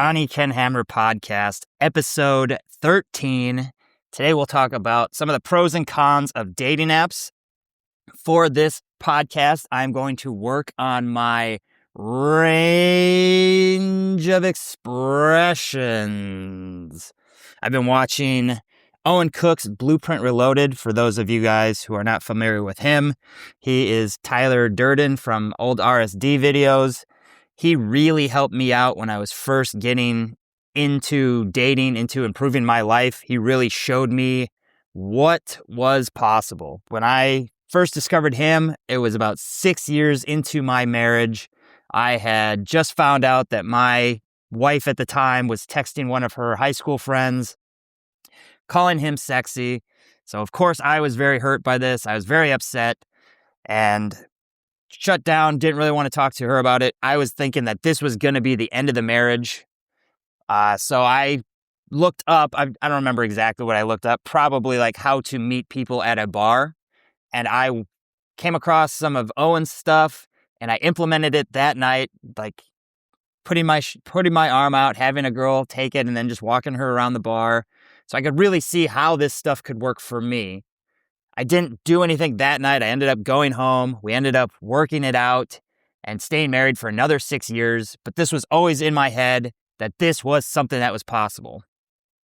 Johnny Kendhammer podcast, episode 13. Today we'll talk about some of the pros and cons of dating apps. For this podcast, I'm going to work on my range of expressions. I've been watching Owen Cook's Blueprint Reloaded. For those of you guys who are not familiar with him, he is Tyler Durden from old RSD videos. He really helped me out when I was first getting into dating, into improving my life. He really showed me what was possible. When I first discovered him, it was about 6 years into my marriage. I had just found out that my wife at the time was texting one of her high school friends, calling him sexy. So, of course, I was very hurt by this. I was very upset and shut down, didn't really want to talk to her about it. I was thinking that this was going to be the end of the marriage. So I looked up, I don't remember exactly what I looked up, probably like how to meet people at a bar. And I came across some of Owen's stuff and I implemented it that night, like putting my arm out, having a girl take it and then just walking her around the bar. So I could really see how this stuff could work for me. I didn't do anything that night. I ended up going home. We ended up working it out and staying married for another 6 years. But this was always in my head that this was something that was possible.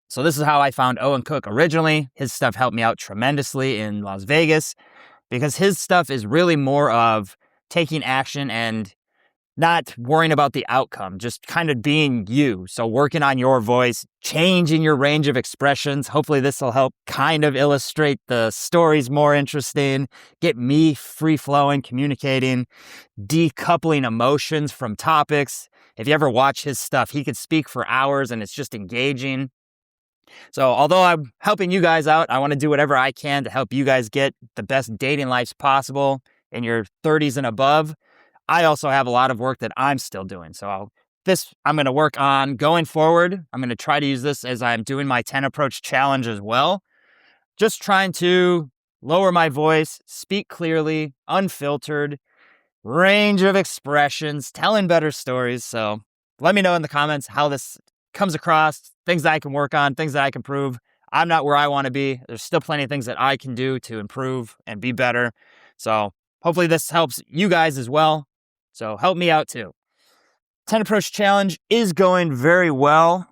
So this is how I found Owen Cook originally. His stuff helped me out tremendously in Las Vegas because his stuff is really more of taking action and not worrying about the outcome, just kind of being you. So working on your voice, changing your range of expressions. Hopefully this will help kind of illustrate the stories more interesting, get me free-flowing, communicating, decoupling emotions from topics. If you ever watch his stuff, he could speak for hours and it's just engaging. So although I'm helping you guys out, I want to do whatever I can to help you guys get the best dating lives possible in your 30s and above. I also have a lot of work that I'm still doing. So I'm going to work on going forward. I'm going to try to use this as I'm doing my 10 approach challenge as well. Just trying to lower my voice, speak clearly, unfiltered, range of expressions, telling better stories. So let me know in the comments how this comes across, things that I can work on, things that I can improve. I'm not where I want to be. There's still plenty of things that I can do to improve and be better. So hopefully this helps you guys as well. So help me out too. 10 approach challenge is going very well.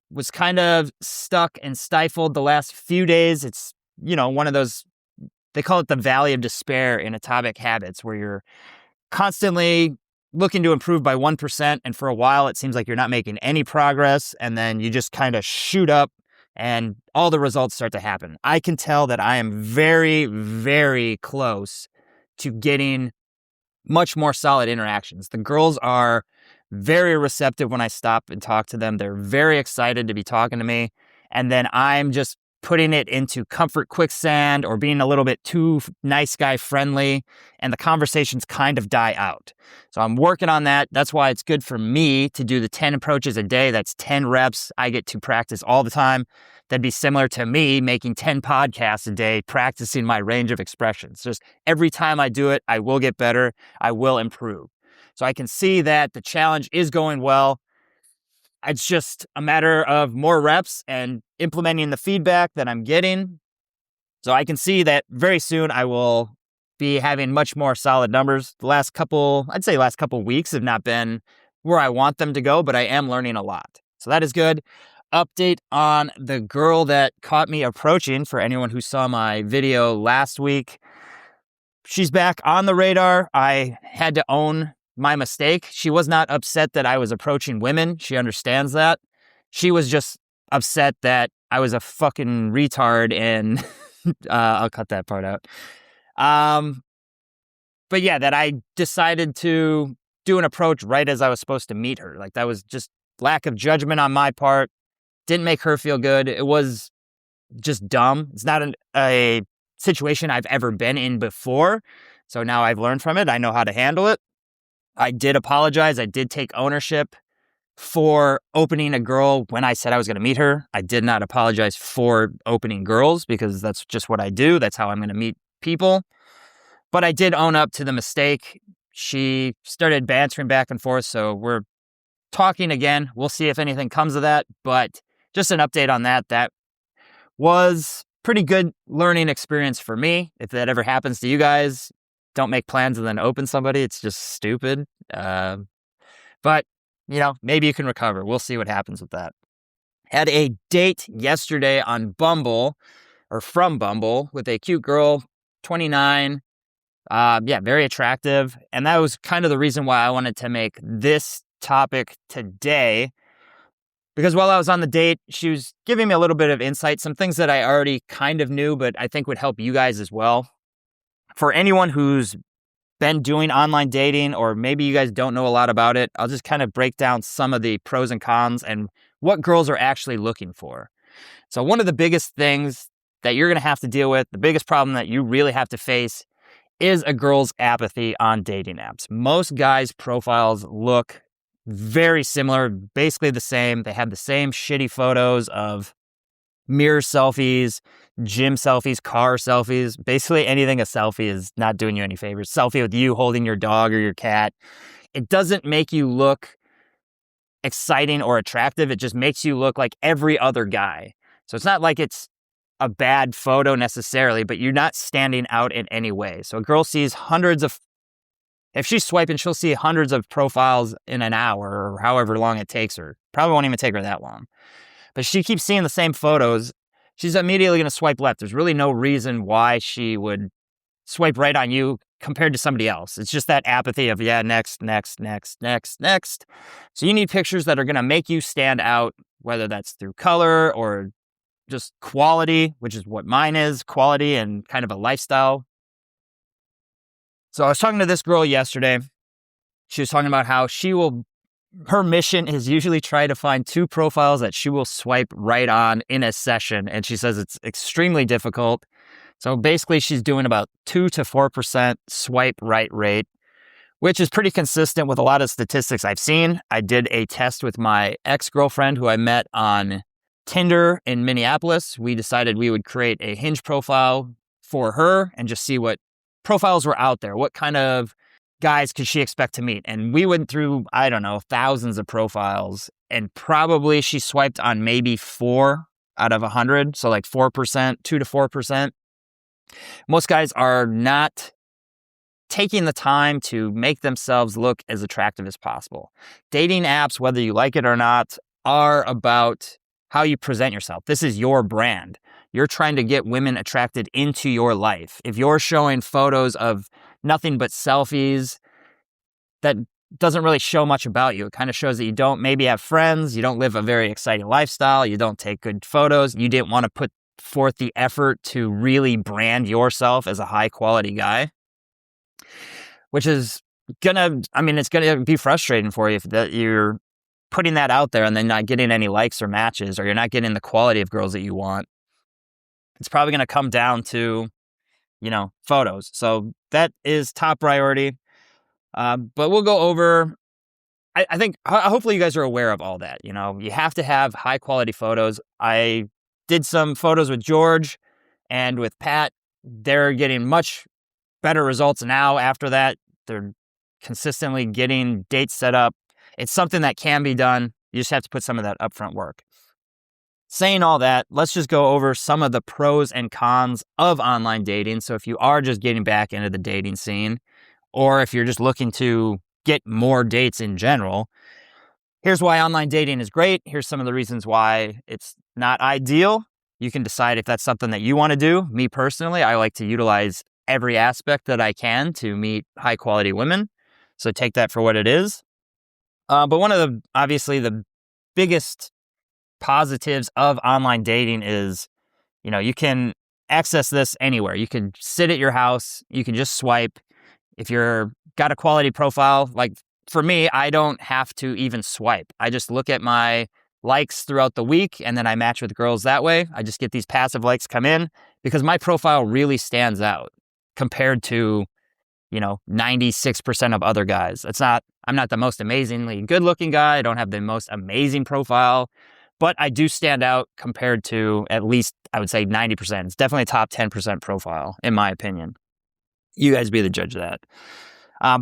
Was kind of stuck and stifled the last few days. It's, one of those, they call it the valley of despair in Atomic Habits, where you're constantly looking to improve by 1%. And for a while, it seems like you're not making any progress. And then you just kind of shoot up and all the results start to happen. I can tell that I am very, very close to getting much more solid interactions. The girls are very receptive when I stop and talk to them. They're very excited to be talking to me. And then I'm just putting it into comfort quicksand or being a little bit too nice guy friendly, and the conversations kind of die out. So I'm working on that. That's why it's good for me to do the 10 approaches a day. That's 10 reps. I get to practice all the time. That'd be similar to me making 10 podcasts a day, practicing my range of expressions. Just every time I do it, I will get better. I will improve. So I can see that the challenge is going well. It's just a matter of more reps and implementing the feedback that I'm getting. So I can see that very soon I will be having much more solid numbers. The last couple weeks have not been where I want them to go, but I am learning a lot. So that is good. Update on the girl that caught me approaching. For anyone who saw my video last week, she's back on the radar. I had to own my mistake. She was not upset that I was approaching women. She understands that. She was just upset that I was a fucking retard and I'll cut that part out. But yeah, that I decided to do an approach right as I was supposed to meet her. Like that was just lack of judgment on my part. Didn't make her feel good. It was just dumb. It's not a situation I've ever been in before. So now I've learned from it. I know how to handle it. I did apologize. I did take ownership for opening a girl when I said I was going to meet her. I did not apologize for opening girls because that's just what I do. That's how I'm going to meet people. But I did own up to the mistake. She started bantering back and forth. So we're talking again. We'll see if anything comes of that, but just an update on that. That was pretty good learning experience for me. If that ever happens to you guys, don't make plans and then open somebody. It's just stupid. But, maybe you can recover. We'll see what happens with that. Had a date yesterday on Bumble, or from Bumble, with a cute girl, 29. Very attractive. And that was kind of the reason why I wanted to make this topic today. Because while I was on the date, she was giving me a little bit of insight, some things that I already kind of knew, but I think would help you guys as well. For anyone who's been doing online dating, or maybe you guys don't know a lot about it, I'll just kind of break down some of the pros and cons and what girls are actually looking for. So one of the biggest things that you're going to have to deal with, the biggest problem that you really have to face, is a girl's apathy on dating apps. Most guys' profiles look very similar, basically the same. They have the same shitty photos of mirror selfies, gym selfies, car selfies. Basically anything a selfie is not doing you any favors. Selfie with you holding your dog or your cat. It doesn't make you look exciting or attractive. It just makes you look like every other guy. So it's not like it's a bad photo necessarily, but you're not standing out in any way. So a girl sees if she's swiping, she'll see hundreds of profiles in an hour or however long it takes her. Probably won't even take her that long. But she keeps seeing the same photos. She's immediately going to swipe left. There's really no reason why she would swipe right on you compared to somebody else. It's just that apathy of, next. So you need pictures that are going to make you stand out, whether that's through color or just quality, which is what mine is, quality and kind of a lifestyle. So I was talking to this girl yesterday. She was talking about how her mission is usually try to find 2 profiles that she will swipe right on in a session. And she says it's extremely difficult. So basically she's doing about 2 to 4% swipe right rate, which is pretty consistent with a lot of statistics I've seen. I did a test with my ex-girlfriend who I met on Tinder in Minneapolis. We decided we would create a Hinge profile for her and just see what profiles were out there. What kind of guys could she expect to meet? And we went through, I don't know, thousands of profiles, and probably she swiped on maybe 4 out of 100. So like 4%, 2 to 4%. Most guys are not taking the time to make themselves look as attractive as possible. Dating apps, whether you like it or not, are about how you present yourself. This is your brand. You're trying to get women attracted into your life. If you're showing photos of nothing but selfies, that doesn't really show much about you. It kind of shows that you don't maybe have friends, you don't live a very exciting lifestyle, you don't take good photos, you didn't want to put forth the effort to really brand yourself as a high quality guy, which is it's gonna be frustrating for you if that you're putting that out there and then not getting any likes or matches, or you're not getting the quality of girls that you want. It's probably going to come down to, photos. So that is top priority. But we'll go over, I think, hopefully you guys are aware of all that. You have to have high quality photos. I did some photos with George and with Pat. They're getting much better results now after that. They're consistently getting dates set up. It's something that can be done. You just have to put some of that upfront work. Saying all that, let's just go over some of the pros and cons of online dating. So if you are just getting back into the dating scene, or if you're just looking to get more dates in general, here's why online dating is great. Here's some of the reasons why it's not ideal. You can decide if that's something that you want to do. Me personally, I like to utilize every aspect that I can to meet high quality women. So take that for what it is. But one of the biggest positives of online dating is, you can access this anywhere. You can sit at your house. You can just swipe. If you're got a quality profile, like for me, I don't have to even swipe. I just look at my likes throughout the week and then I match with girls that way. I just get these passive likes come in because my profile really stands out compared to 96% of other guys. I'm not the most amazingly good looking guy. I don't have the most amazing profile, but I do stand out compared to at least, I would say 90%. It's definitely a top 10% profile, in my opinion. You guys be the judge of that.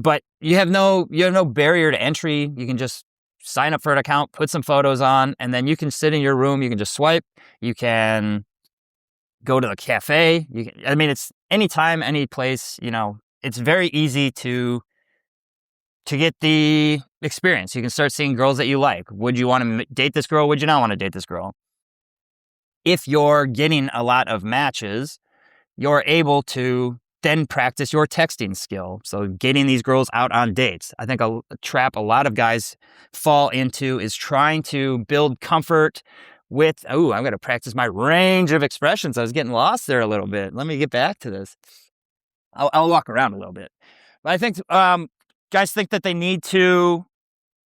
But you have no barrier to entry. You can just sign up for an account, put some photos on, and then you can sit in your room. You can just swipe. You can go to the cafe. It's anytime, any place, it's very easy to get the experience. You can start seeing girls that you like. Would you want to date this girl? Would you not want to date this girl? If you're getting a lot of matches, you're able to then practice your texting skill. So getting these girls out on dates. I think a trap a lot of guys fall into is trying to build comfort with, I'm going to practice my range of expressions. I was getting lost there a little bit. Let me get back to this. I'll walk around a little bit. But I think guys think that they need to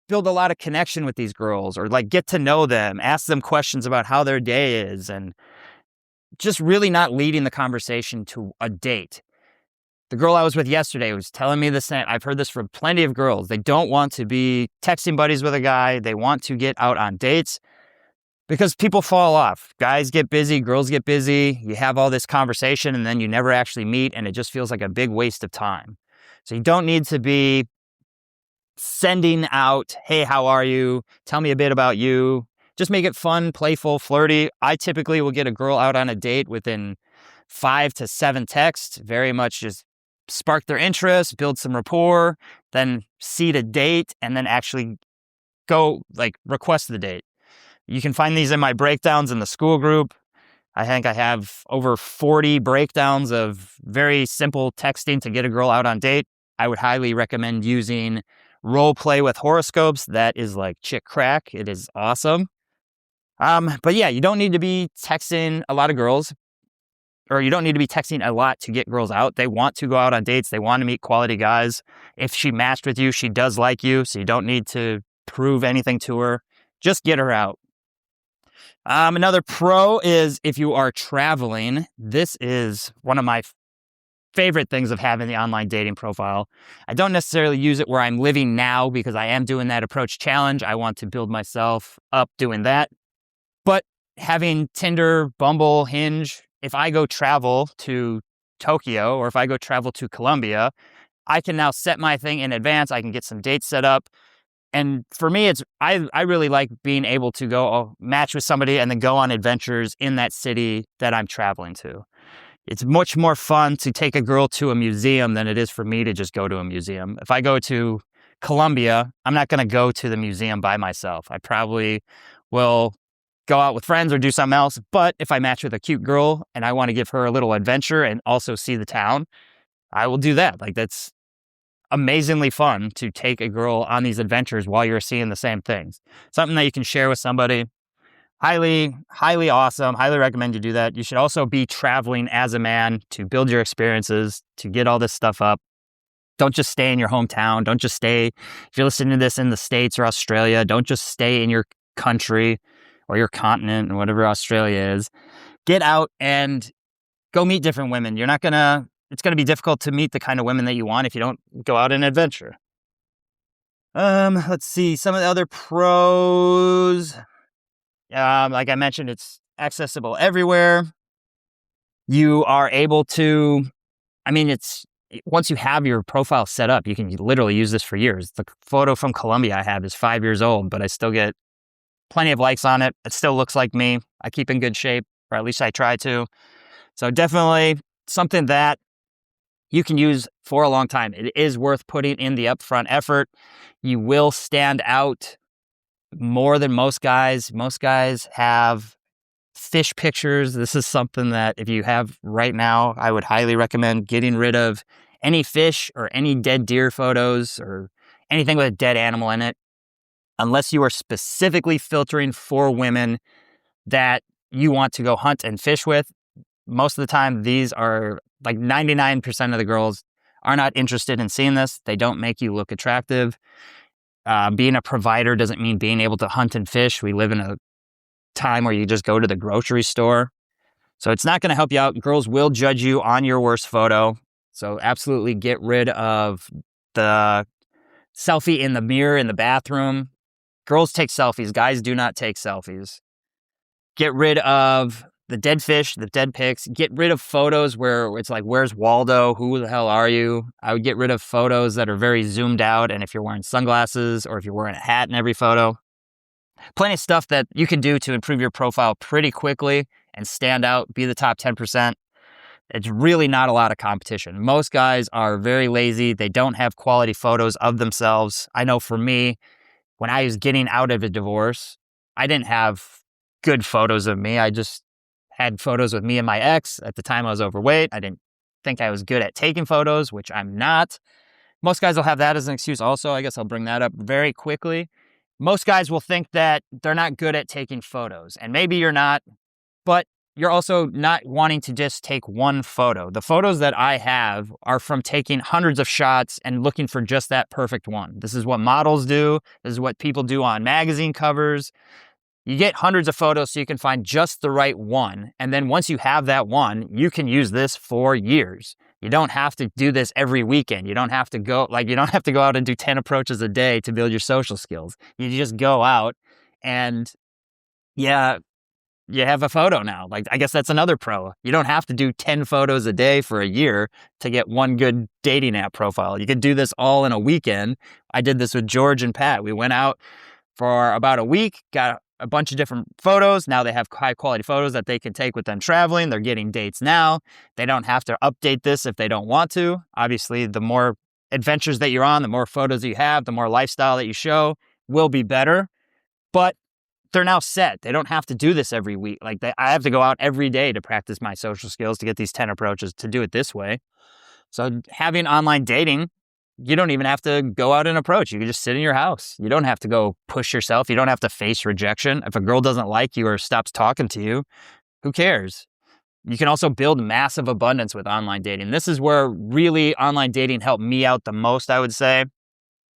build a lot of connection with these girls, or like get to know them, ask them questions about how their day is, and just really not leading the conversation to a date. The girl I was with yesterday was telling me the same. I've heard this from plenty of girls. They don't want to be texting buddies with a guy. They want to get out on dates because people fall off. Guys get busy, girls get busy. You have all this conversation and then you never actually meet, and it just feels like a big waste of time. So you don't need to be sending out, hey, how are you? Tell me a bit about you. Just make it fun, playful, flirty. I typically will get a girl out on a date within 5 to 7 texts, very much just spark their interest, build some rapport, then seed a date, and then actually go request the date. You can find these in my breakdowns in the school group. I think I have over 40 breakdowns of very simple texting to get a girl out on date. I would highly recommend using Role Play with Horoscopes. That is like chick crack. It is awesome. But yeah, you don't need to be texting a lot of girls, or you don't need to be texting a lot to get girls out. They want to go out on dates. They want to meet quality guys. If she matched with you, she does like you, so you don't need to prove anything to her. Just get her out. Another pro is if you are traveling. This is one of my favorite things of having the online dating profile. I don't necessarily use it where I'm living now because I am doing that approach challenge. I want to build myself up doing that. But having Tinder, Bumble, Hinge, if I go travel to Tokyo or if I go travel to Colombia, I can now set my thing in advance. I can get some dates set up. And for me, I really like being able to go match with somebody and then go on adventures in that city that I'm traveling to. It's much more fun to take a girl to a museum than it is for me to just go to a museum. If I go to Colombia, I'm not going to go to the museum by myself. I probably will go out with friends or do something else. But if I match with a cute girl and I want to give her a little adventure and also see the town, I will do that. That's amazingly fun to take a girl on these adventures while you're seeing the same things. Something that you can share with somebody. Highly, highly awesome. Highly recommend you do that. You should also be traveling as a man to build your experiences, to get all this stuff up. Don't just stay in your hometown. Don't just stay, if you're listening to this in the States or Australia, don't just stay in your country or your continent or whatever Australia is. Get out and go meet different women. It's going to be difficult to meet the kind of women that you want if you don't go out and adventure. Let's see, some of the other pros. Like I mentioned, it's accessible everywhere. You are able to, once you have your profile set up, you can literally use this for years. The photo from Colombia I have is 5 years old, but I still get plenty of likes on it. It still looks like me. I keep in good shape, or at least I try to. So definitely something that you can use for a long time. It is worth putting in the upfront effort. You will stand out more than most guys. Most guys have fish pictures. This is something that if you have right now, I would highly recommend getting rid of any fish or any dead deer photos or anything with a dead animal in it, unless you are specifically filtering for women that you want to go hunt and fish with. Most of the time, these are 99% of the girls are not interested in seeing this. They don't make you look attractive. Being a provider doesn't mean being able to hunt and fish. We live in a time where you just go to the grocery store. So it's not going to help you out. Girls will judge you on your worst photo. So absolutely get rid of the selfie in the mirror in the bathroom. Girls take selfies. Guys do not take selfies. Get rid of the dead fish, the dead pics. Get rid of photos where it's like, where's Waldo? Who the hell are you? I would get rid of photos that are very zoomed out, and if you're wearing sunglasses or if you're wearing a hat in every photo. Plenty of stuff that you can do to improve your profile pretty quickly and stand out, be the top 10%. It's really not a lot of competition. Most guys are very lazy. They don't have quality photos of themselves. I know for me, when I was getting out of a divorce, I didn't have good photos of me. I just had photos with me and my ex. At the time, I was overweight. I didn't think I was good at taking photos, which I'm not. Most guys will have that as an excuse also. I guess I'll bring that up very quickly. Most guys will think that they're not good at taking photos, and maybe you're not, but you're also not wanting to just take one photo. The photos that I have are from taking hundreds of shots and looking for just that perfect one. This is what models do. This is what people do on magazine covers. You get hundreds of photos so you can find just the right one. And then once you have that one, you can use this for years. You don't have to do this every weekend. You don't have to go out and do 10 approaches a day to build your social skills. You just go out and yeah, you have a photo now. Like, I guess that's another pro. You don't have to do 10 photos a day for a year to get one good dating app profile. You could do this all in a weekend. I did this with George and Pat. We went out for about a week, got a bunch of different photos. Now they have high quality photos that they can take with them traveling. They're getting dates now. They don't have to update this if they don't want to. Obviously, the more adventures that you're on, the more photos you have, the more lifestyle that you show will be better. But they're now set. They don't have to do this every week. I have to go out every day to practice my social skills to get these 10 approaches to do it this way. So having online dating, you don't even have to go out and approach. You can just sit in your house. You don't have to go push yourself. You don't have to face rejection. If a girl doesn't like you or stops talking to you, who cares? You can also build massive abundance with online dating. This is where really online dating helped me out the most, I would say,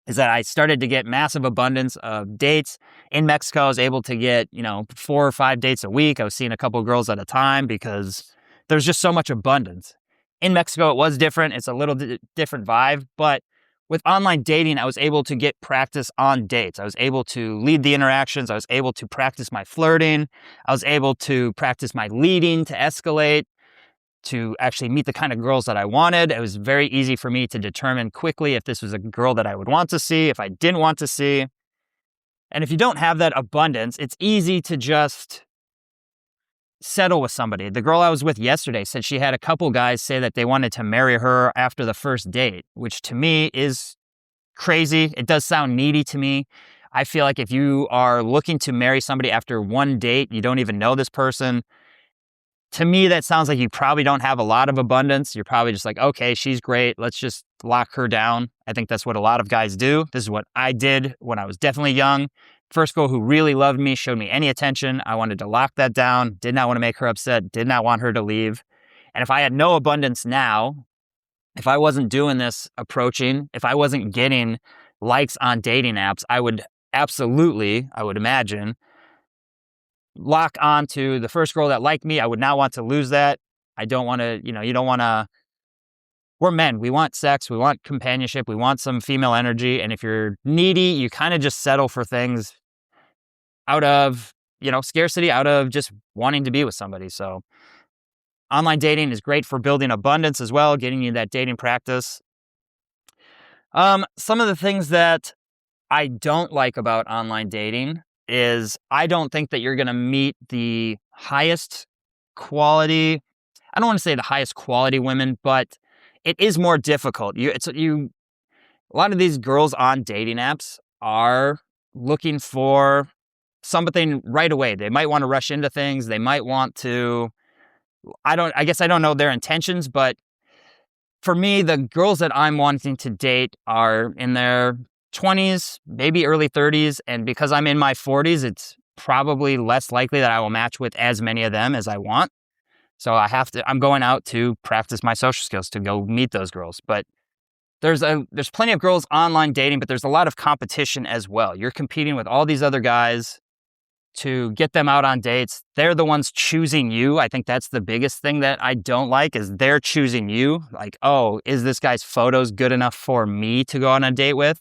is that I started to get massive abundance of dates. In Mexico, I was able to get, 4 or 5 dates a week. I was seeing a couple of girls at a time because there's just so much abundance. In Mexico, it was different. It's a little different vibe, but with online dating, I was able to get practice on dates. I was able to lead the interactions. I was able to practice my flirting. I was able to practice my leading to escalate, to actually meet the kind of girls that I wanted. It was very easy for me to determine quickly if this was a girl that I would want to see, if I didn't want to see. And if you don't have that abundance, it's easy to just settle with somebody. The girl I was with yesterday said she had a couple guys say that they wanted to marry her after the first date, which to me is crazy. It does sound needy to me. I feel like if you are looking to marry somebody after one date, you don't even know this person, to me, that sounds like you probably don't have a lot of abundance. You're probably just like, okay, she's great. Let's just lock her down. I think that's what a lot of guys do. This is what I did when I was definitely young. First girl who really loved me, showed me any attention. I wanted to lock that down. Did not want to make her upset. Did not want her to leave. And if I had no abundance now, if I wasn't doing this approaching, if I wasn't getting likes on dating apps, I would absolutely, I would imagine, lock on to the first girl that liked me. I would not want to lose that. I don't want to, you don't want to, we're men. We want sex. We want companionship. We want some female energy. And if you're needy, you kind of just settle for things out of, scarcity, out of just wanting to be with somebody. So online dating is great for building abundance as well, getting you that dating practice. Some of the things that I don't like about online dating is I don't think that you're going to meet the highest quality. I don't want to say the highest quality women, but it is more difficult. A lot of these girls on dating apps are looking for something right away. They might want to rush into things. They might want to, I guess I don't know their intentions, but for me, the girls that I'm wanting to date are in their 20s, maybe early 30s. And because I'm in my 40s, it's probably less likely that I will match with as many of them as I want. So I'm going out to practice my social skills to go meet those girls. But there's plenty of girls online dating, but there's a lot of competition as well. You're competing with all these other guys to get them out on dates. They're the ones choosing you. I think that's the biggest thing that I don't like is they're choosing you. Like, oh, is this guy's photos good enough for me to go on a date with?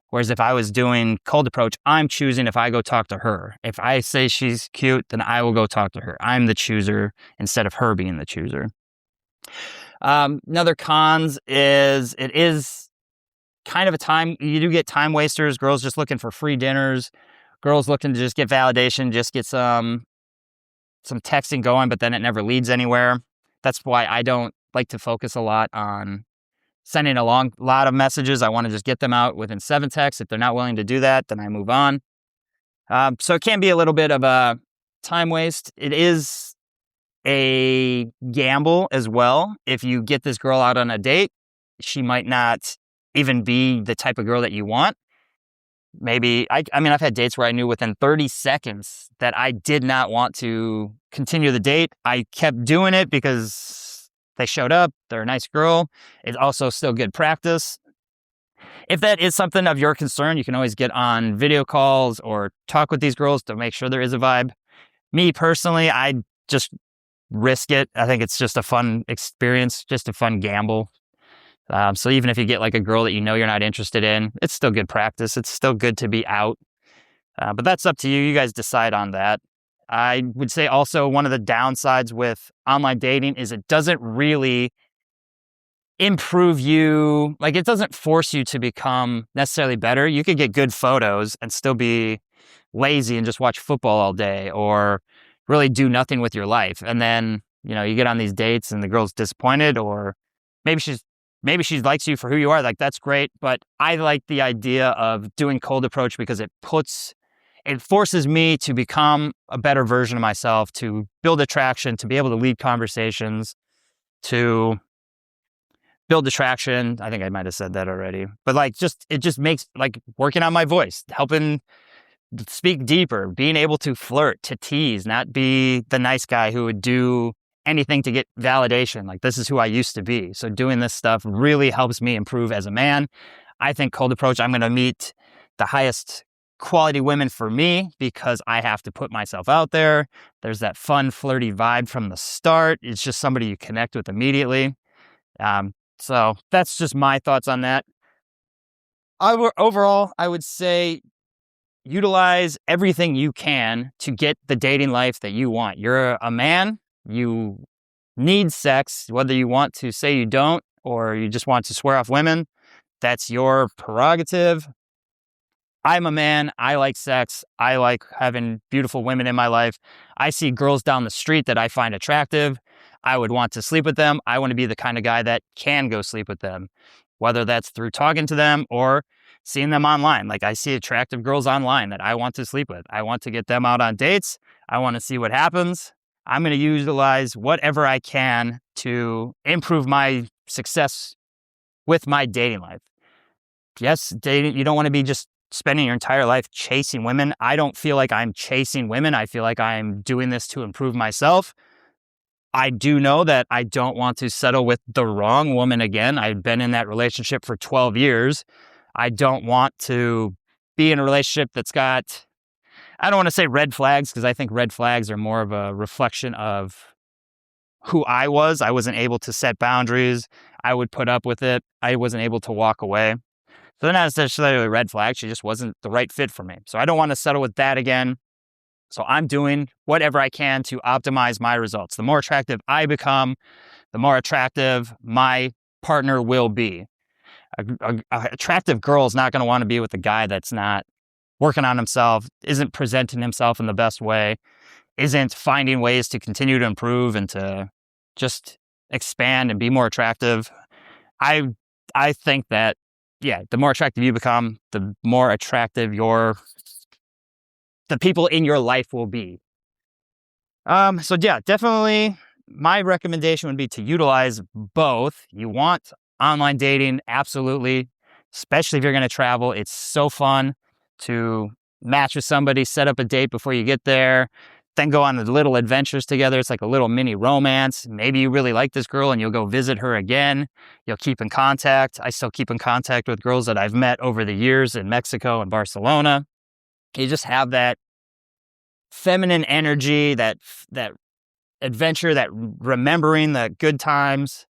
Whereas if I was doing cold approach, I'm choosing if I go talk to her. If I say she's cute, then I will go talk to her. I'm the chooser instead of her being the chooser. Another cons is it is kind of a time, you do get time wasters, girls just looking for free dinners, girls looking to just get validation, just get some texting going, but then it never leads anywhere. That's why I don't like to focus a lot on sending a lot of messages. I want to just get them out within 7 texts. If they're not willing to do that, then I move on. So it can be a little bit of a time waste. It is a gamble as well. If you get this girl out on a date, she might not even be the type of girl that you want. Maybe, I mean, I've had dates where I knew within 30 seconds that I did not want to continue the date. I kept doing it because they showed up. They're a nice girl. It's also still good practice. If that is something of your concern, you can always get on video calls or talk with these girls to make sure there is a vibe. Me personally, I just risk it. I think it's just a fun experience, just a fun gamble. So even if you get like a girl that you know you're not interested in, it's still good practice. It's still good to be out. But that's up to you. You guys decide on that. I would say also one of the downsides with online dating is it doesn't really improve you. Like, it doesn't force you to become necessarily better. You could get good photos and still be lazy and just watch football all day or really do nothing with your life. And then, you get on these dates and the girl's disappointed, or maybe she likes you for who you are. Like, that's great. But I like the idea of doing cold approach because it forces me to become a better version of myself, to build attraction, to be able to lead conversations, to build attraction. I think I might have said that already, but it just makes working on my voice, helping speak deeper, being able to flirt, to tease, not be the nice guy who would do anything to get validation. Like, this is who I used to be. So doing this stuff really helps me improve as a man. I think cold approach, I'm going to meet the highest quality women for me because I have to put myself out there. There's that fun, flirty vibe from the start. It's just somebody you connect with immediately. So that's just my thoughts on that. Overall, I would say utilize everything you can to get the dating life that you want. You're a man. You need sex, whether you want to say you don't or you just want to swear off women. That's your prerogative. I'm a man. I like sex. I like having beautiful women in my life. I see girls down the street that I find attractive. I would want to sleep with them. I want to be the kind of guy that can go sleep with them, whether that's through talking to them or seeing them online. Like, I see attractive girls online that I want to sleep with. I want to get them out on dates. I want to see what happens. I'm going to utilize whatever I can to improve my success with my dating life. Yes, dating, you don't want to be just spending your entire life chasing women. I don't feel like I'm chasing women. I feel like I'm doing this to improve myself. I do know that I don't want to settle with the wrong woman again. I've been in that relationship for 12 years. I don't want to be in a relationship that's got, I don't want to say red flags, because I think red flags are more of a reflection of who I was. I wasn't able to set boundaries. I would put up with it. I wasn't able to walk away. So they're not necessarily a red flag. She just wasn't the right fit for me. So I don't want to settle with that again. So I'm doing whatever I can to optimize my results. The more attractive I become, the more attractive my partner will be. A attractive girl is not going to want to be with a guy that's not working on himself, isn't presenting himself in the best way, isn't finding ways to continue to improve and to just expand and be more attractive. I think that, yeah, the more attractive you become, the more attractive the people in your life will be. So yeah, definitely my recommendation would be to utilize both. You want online dating, absolutely, especially if you're going to travel. It's so fun to match with somebody, set up a date before you get there, then go on the little adventures together. It's like a little mini romance. Maybe you really like this girl and you'll go visit her again. You'll keep in contact. I still keep in contact with girls that I've met over the years in Mexico and Barcelona. You just have that feminine energy, that adventure, that remembering the good times.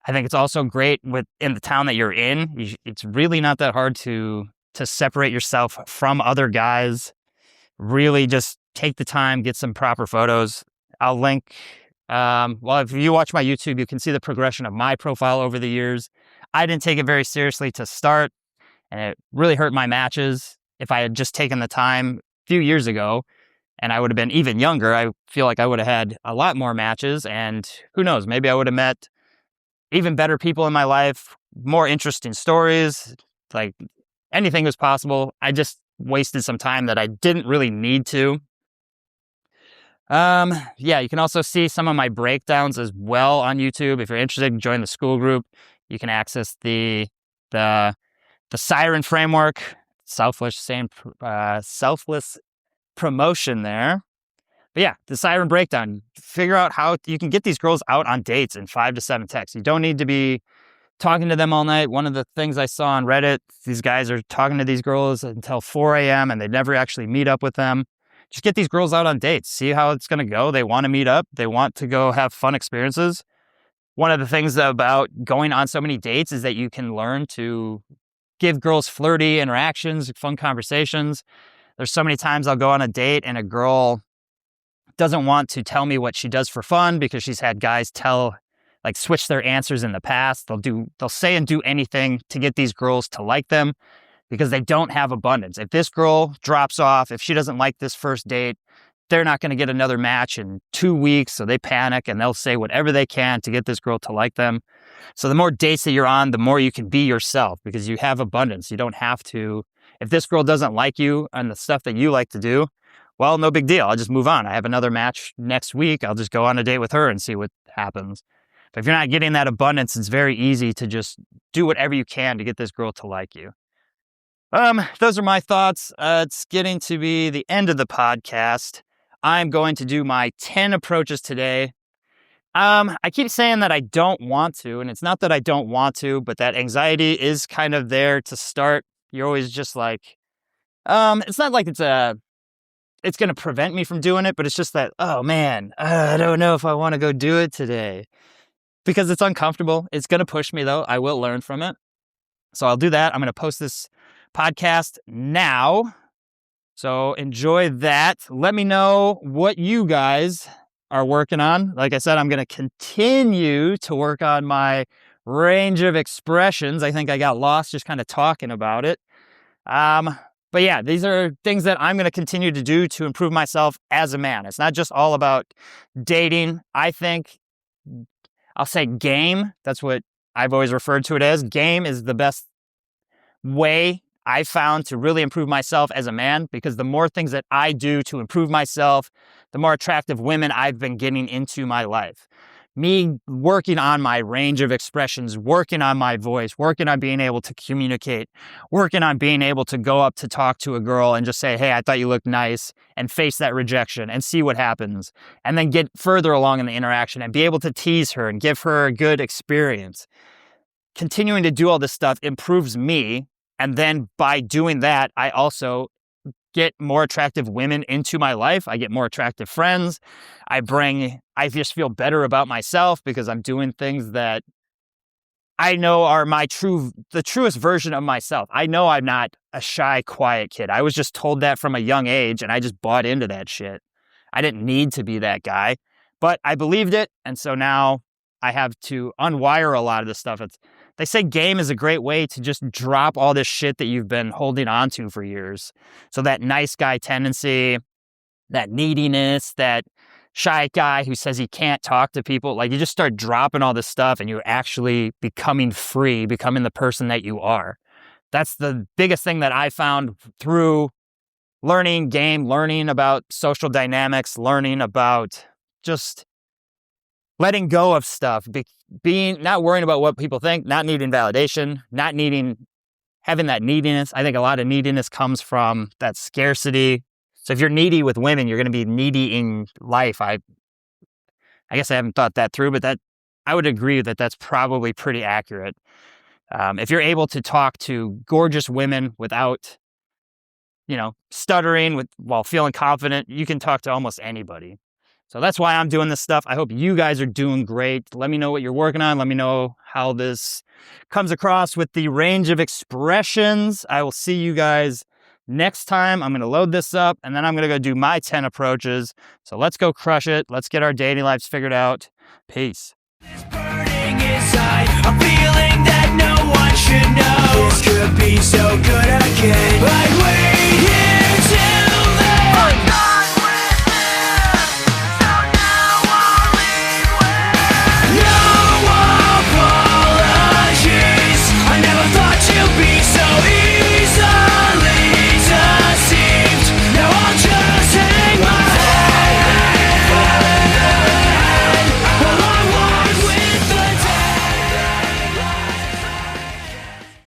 I think it's also great in the town that you're in. It's really not that hard to to separate yourself from other guys. Really just take the time, get some proper photos. I'll link, well, if you watch my YouTube, you can see the progression of my profile over the years. I didn't take it very seriously to start, and it really hurt my matches. If I had just taken the time a few years ago, and I would have been even younger, I feel like I would have had a lot more matches, and who knows, maybe I would have met even better people in my life, more interesting stories, like anything was possible. I just wasted some time that I didn't really need to. Yeah, you can also see some of my breakdowns as well on YouTube. If you're interested, join the school group. You can access the siren framework, selfless promotion there. But yeah, the siren breakdown. Figure out how you can get these girls out on dates in 5 to 7 texts. You don't need to be talking to them all night. One of the things I saw on Reddit, these guys are talking to these girls until 4 a.m. and they never actually meet up with them. Just get these girls out on dates. See how it's going to go. They want to meet up. They want to go have fun experiences. One of the things about going on so many dates is that you can learn to give girls flirty interactions, fun conversations. There's so many times I'll go on a date and a girl doesn't want to tell me what she does for fun because she's had guys switch their answers in the past. They'll say and do anything to get these girls to like them because they don't have abundance. If this girl drops off, if she doesn't like this first date, they're not going to get another match in 2 weeks. So they panic and they'll say whatever they can to get this girl to like them. So the more dates that you're on, the more you can be yourself because you have abundance. You don't have to, if this girl doesn't like you and the stuff that you like to do, well, no big deal. I'll just move on. I have another match next week. I'll just go on a date with her and see what happens. But if you're not getting that abundance, it's very easy to just do whatever you can to get this girl to like you. Those are my thoughts. It's getting to be the end of the podcast. I'm going to do my 10 approaches today. I keep saying that I don't want to, and it's not that I don't want to, but that anxiety is kind of there to start. You're always just like, it's not like it's going to prevent me from doing it, but it's just that, oh man, I don't know if I want to go do it today because it's uncomfortable. It's going to push me though. I will learn from it. So I'll do that. I'm going to post this podcast now. So enjoy that. Let me know what you guys are working on. Like I said, I'm going to continue to work on my range of expressions. I think I got lost just kind of talking about it. But yeah, these are things that I'm going to continue to do to improve myself as a man. It's not just all about dating. I think I'll say game. That's what I've always referred to it as. Game is the best way I found to really improve myself as a man because the more things that I do to improve myself, the more attractive women I've been getting into my life. Me working on my range of expressions, working on my voice, working on being able to communicate, working on being able to go up to talk to a girl and just say, hey, I thought you looked nice, and face that rejection and see what happens. And then get further along in the interaction and be able to tease her and give her a good experience. Continuing to do all this stuff improves me. And then by doing that, I also get more attractive women into my life. I get more attractive friends. I just feel better about myself because I'm doing things that I know are the truest version of myself. I know I'm not a shy, quiet kid. I was just told that from a young age and I just bought into that shit. I didn't need to be that guy, but I believed it. And so now I have to unwire a lot of this stuff. They say game is a great way to just drop all this shit that you've been holding on to for years. So that nice guy tendency, that neediness, that shy guy who says he can't talk to people, like you just start dropping all this stuff and you're actually becoming free, becoming the person that you are. That's the biggest thing that I found through learning game, learning about social dynamics, learning about just letting go of stuff, not worrying about what people think, not needing validation, having that neediness. I think a lot of neediness comes from that scarcity. So if you're needy with women, you're going to be needy in life. I guess I haven't thought that through, but I would agree that that's probably pretty accurate. If you're able to talk to gorgeous women without, stuttering while feeling confident, you can talk to almost anybody. So that's why I'm doing this stuff. I hope you guys are doing great. Let me know what you're working on. Let me know how this comes across with the range of expressions. I will see you guys next time. I'm going to load this up and then I'm going to go do my 10 approaches. So let's go crush it. Let's get our dating lives figured out. Peace. This burning inside, a feeling that no one should know. This could be so good again, but wait here.